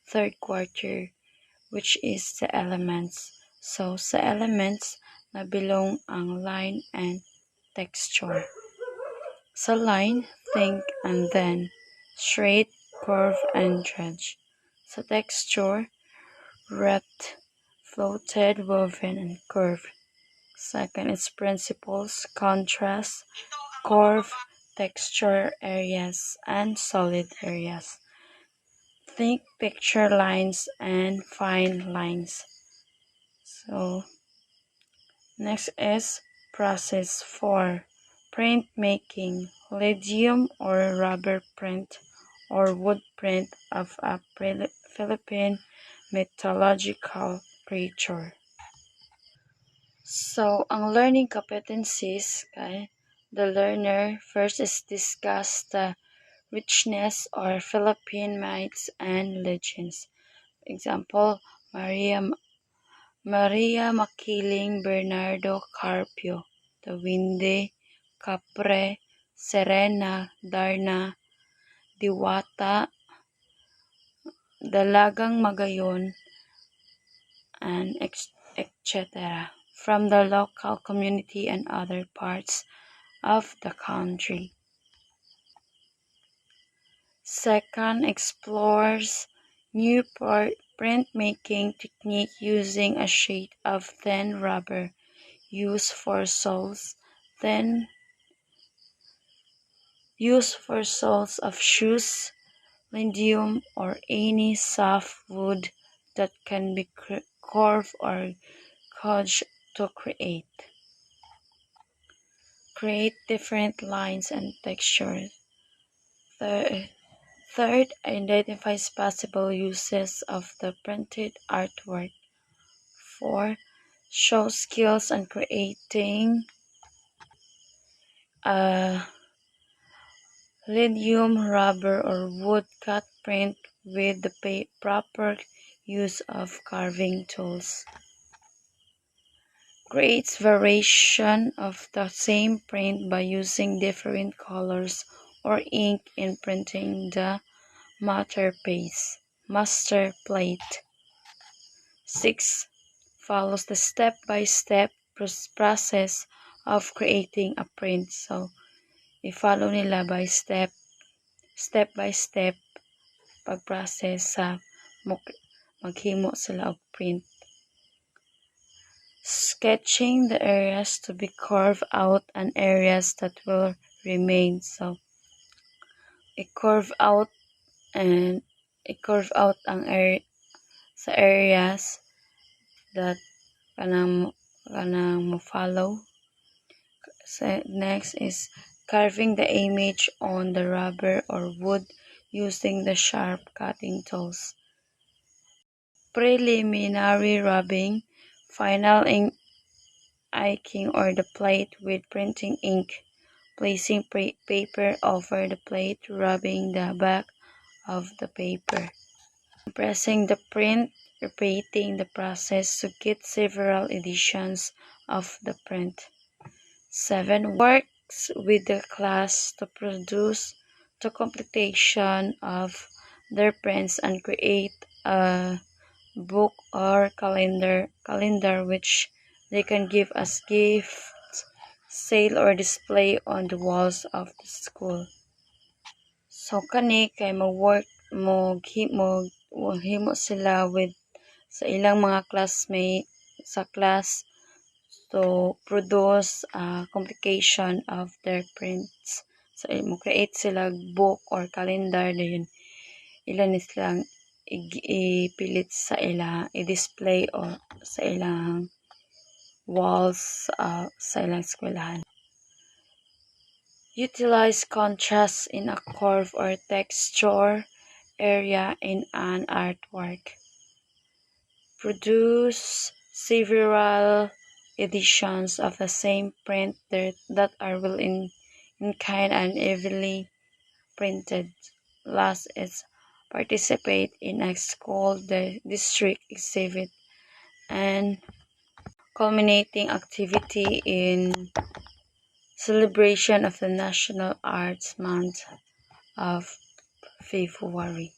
third quarter, which is the elements. So, sa elements, nabilong ang line and texture. Sa line, think and then, straight, curve, and dredge. Sa texture, wrapped, floated, woven, and curved. Second, its principles, contrast, curve, texture areas, and solid areas. Think picture lines and fine lines. So, next is process 4. Print making, leadium or rubber print or wood print of a Philippine mythological creature. So, ang learning competencies, okay, the learner first is discuss the richness or Philippine myths and legends. Example, Maria Makiling, Bernardo Carpio, the Winde, Capre, Serena, Darna, Diwata, Dalagang Magayon, and etc. from the local community and other parts of the country. Second, explores new printmaking technique using a sheet of thin rubber used for soles of shoes, leadium, or any soft wood that can be carved or gouged to create different lines and textures. Third, identifies possible uses of the printed artwork. 4. Shows skills on creating a leadium, rubber, or wood cut print with the proper use of carving tools. Creates variation of the same print by using different colors or ink in printing the master plate. 6. Follows the step-by-step process of creating a print. So, i-follow nila step by step pag-process sa maghimo sila og print. Sketching the areas to be carved out and areas that will remain. So, i-carve out ang sa areas that kanang mo follow. So, next is carving the image on the rubber or wood using the sharp cutting tools. Preliminary rubbing, final inking or the plate with printing ink, placing paper over the plate, rubbing the back of the paper. Pressing the print, repeating the process to get several editions of the print. 7. Works with the class to produce the completion of their prints and create a book or calendar which they can give as gifts, sale, or display on the walls of the school. So kani kay himo sila with sa ilang mga classmate sa class to produce a complication of their prints. So mo create sila book or calendar dayon ilan ni silang ipilit sa ilang i-display o sa ilang walls sa ilang eskwelahan. Utilize contrast in a curve or texture area in an artwork. Produce several editions of the same print that are well in kind and evenly printed. Last is participate in a school district exhibit and culminating activity in celebration of the National Arts Month of February.